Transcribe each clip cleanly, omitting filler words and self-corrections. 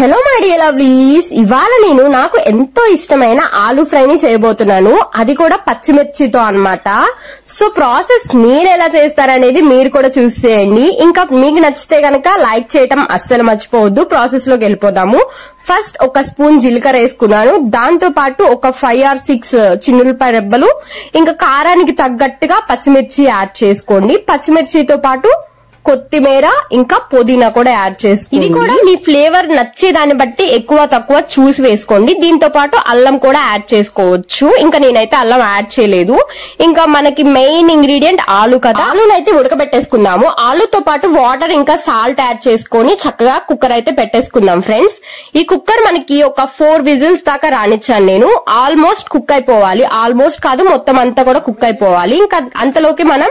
Hello my dear lovelies, ఇవాళ నేను నాకు ఎంతో ఇష్టమైన ఆలూ ఫ్రైని చేయబోతున్నాను. అది కూడా పచ్చిమిర్చితో అన్నమాట. సో ప్రాసెస్ మీరు ఎలా చేస్తారనేది మీరు కూడా చూసేయండి. ఇంకా మీకు నచ్చితే గనక లైక్ చేయటం అస్సలు మర్చిపోవద్దు. ప్రాసెస్ లోకి వెళ్ళిపోదాము. ఫస్ట్ ఒక స్పూన్ జీలకర్ర వేసుకున్నాను. దాంతో పాటు ఒక 5 or 6 చిన్నులపాయ రెబ్బలు, ఇంకా కారానికి తగ్గట్టుగా పచ్చిమిర్చి యాడ్ చేసుకోండి. పచ్చిమిర్చితో పాటు కొత్తిమీర ఇంకా పుదీనా కూడా యాడ్ చేసుకోండి. ఇవి కూడా మీ ఫ్లేవర్ నచ్చే దాన్ని బట్టి ఎక్కువ తక్కువ చూసి వేసుకోండి. దీంతో పాటు అల్లం కూడా యాడ్ చేసుకోవచ్చు. ఇంకా నేనైతే అల్లం యాడ్ చేయలేదు. ఇంకా మనకి మెయిన్ ఇంగ్రీడియంట్ ఆలు కదా, ఆలూని అయితే ఉడకబెట్టేసుకుందాము. ఆలూతో పాటు వాటర్ ఇంకా సాల్ట్ యాడ్ చేసుకొని చక్కగా కుక్కర్ అయితే పెట్టేసుకుందాం ఫ్రెండ్స్. ఈ కుక్కర్ మనకి ఒక 4 విజిల్స్ దాకా రానిచ్చాను నేను. ఆల్మోస్ట్ కుక్ అయిపోవాలి. ఆల్మోస్ట్ కాదు, మొత్తం అంతా కూడా కుక్ అయిపోవాలి. ఇంకా అంతలోకి మనం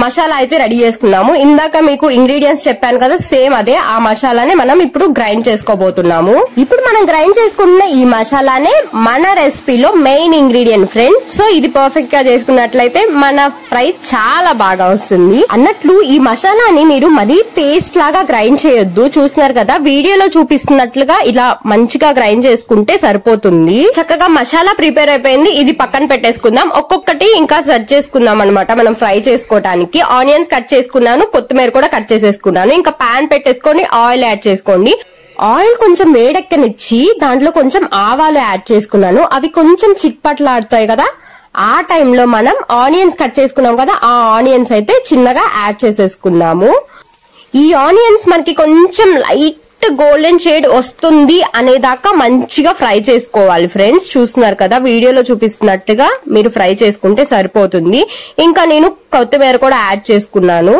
మసాలా అయితే రెడీ చేసుకున్నాము. ఇందాక మీకు ఇంగ్రీడియంట్స్ చెప్పాను కదా, సేమ్ అదే ఆ మసాలానే మనం ఇప్పుడు గ్రైండ్ చేసుకోబోతున్నాము. ఇప్పుడు మనం గ్రైండ్ చేసుకున్న ఈ మసాలానే మన రెసిపీలో మెయిన్ ఇంగ్రీడియంట్ ఫ్రెండ్స్. సో ఇది పర్ఫెక్ట్ గా చేసుకున్నట్లయితే మన ఫ్రై చాలా బాగా వస్తుంది. అన్నట్లు ఈ మసాలాని మీరు మరీ పేస్ట్ లాగా గ్రైండ్ చేయొద్దు. చూస్తున్నారు కదా, వీడియోలో చూపిస్తున్నట్లుగా ఇలా మంచిగా గ్రైండ్ చేసుకుంటే సరిపోతుంది. చక్కగా మసాలా ప్రిపేర్ అయిపోయింది. ఇది పక్కన పెట్టేసుకుందాం. ఒక్కొక్కటి ఇంకా సెర్చ్ చేసుకుందాం అనమాట మనం ఫ్రై చేసుకోవడానికి. ఆనియన్స్ కట్ చేసుకున్నాను, కొత్తిమీర కూడా కట్ చేసేసుకున్నాను. ఇంకా పాన్ పెట్టేసుకొని ఆయిల్ యాడ్ చేసుకోండి. ఆయిల్ కొంచెం వేడెక్కనిచ్చి దాంట్లో కొంచెం ఆవాలు యాడ్ చేసుకున్నాను. అవి కొంచెం చిట్పట్లాడుతాయి కదా, ఆ టైంలో మనం ఆనియన్స్ కట్ చేసుకున్నాం కదా, ఆ ఆనియన్స్ అయితే చిన్నగా యాడ్ చేసేసుకుందాము. ఈ ఆనియన్స్ మనకి కొంచెం లైట్ గోల్డెన్ షేడ్ వస్తుంది అనేదాకా మంచిగా ఫ్రై చేసుకోవాలి ఫ్రెండ్స్. చూస్తున్నారు కదా, వీడియోలో చూపిస్తున్నట్టుగా మీరు ఫ్రై చేసుకుంటే సరిపోతుంది. ఇంకా నేను కొత్తిమీర కూడా యాడ్ చేసుకున్నాను.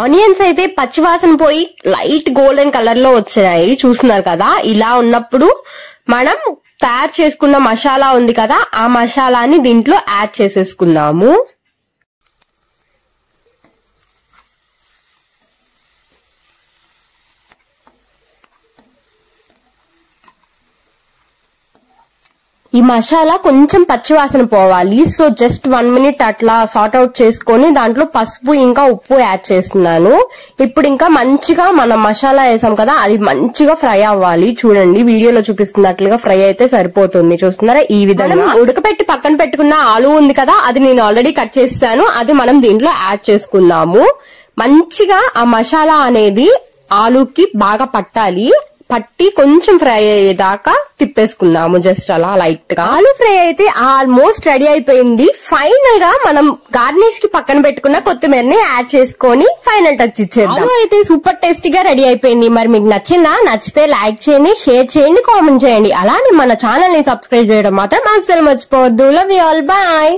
ఆనియన్స్ అయితే పచ్చివాసన పోయి లైట్ గోల్డెన్ కలర్ లో వచ్చాయి. చూస్తున్నారు కదా, ఇలా ఉన్నప్పుడు మనం తయారు చేసుకున్న మసాలా ఉంది కదా, ఆ మసాలాని దీంట్లో యాడ్ చేసేసుకుందాము. ఈ మసాలా కొంచెం పచ్చివాసన పోవాలి. సో జస్ట్ 1 minute అట్లా సార్ట్ అవుట్ చేసుకొని దాంట్లో పసుపు ఇంకా ఉప్పు యాడ్ చేస్తున్నాను. ఇప్పుడు ఇంకా మంచిగా మనం మసాలా వేసాం కదా, అది మంచిగా ఫ్రై అవ్వాలి. చూడండి, వీడియోలో చూపిస్తున్నట్లుగా ఫ్రై అయితే సరిపోతుంది. చూస్తున్నారా, ఈ విధంగా ఉడకపెట్టి పక్కన పెట్టుకున్న ఆలు ఉంది కదా, అది నేను ఆల్రెడీ కట్ చేస్తాను. అది మనం దీంట్లో యాడ్ చేసుకుందాము. మంచిగా ఆ మసాలా అనేది ఆలుకి బాగా పట్టాలి. పట్టి కొంచెం ఫ్రై అయ్యేదాకా తిప్పేసుకున్నాము. జస్ట్ అలా లైట్ గా. ఆలూ ఫ్రై అయితే ఆల్మోస్ట్ రెడీ అయిపోయింది. ఫైనల్ గా మనం గార్నిష్ కి పక్కన పెట్టుకున్న కొత్తిమీరని యాడ్ చేసుకొని ఫైనల్ టచ్ ఇచ్చేద్దాం. ఆలూ అయితే సూపర్ టేస్టీగా రెడీ అయిపోయింది. మరి మీకు నచ్చిందా? నచ్చితే లైక్ చేయండి, షేర్ చేయండి, కామెంట్ చేయండి. అలానే మన ఛానల్ ని సబ్స్క్రైబ్ చేయడం మాత్రం అస్సలు మర్చిపోవద్దు. Love you all, by.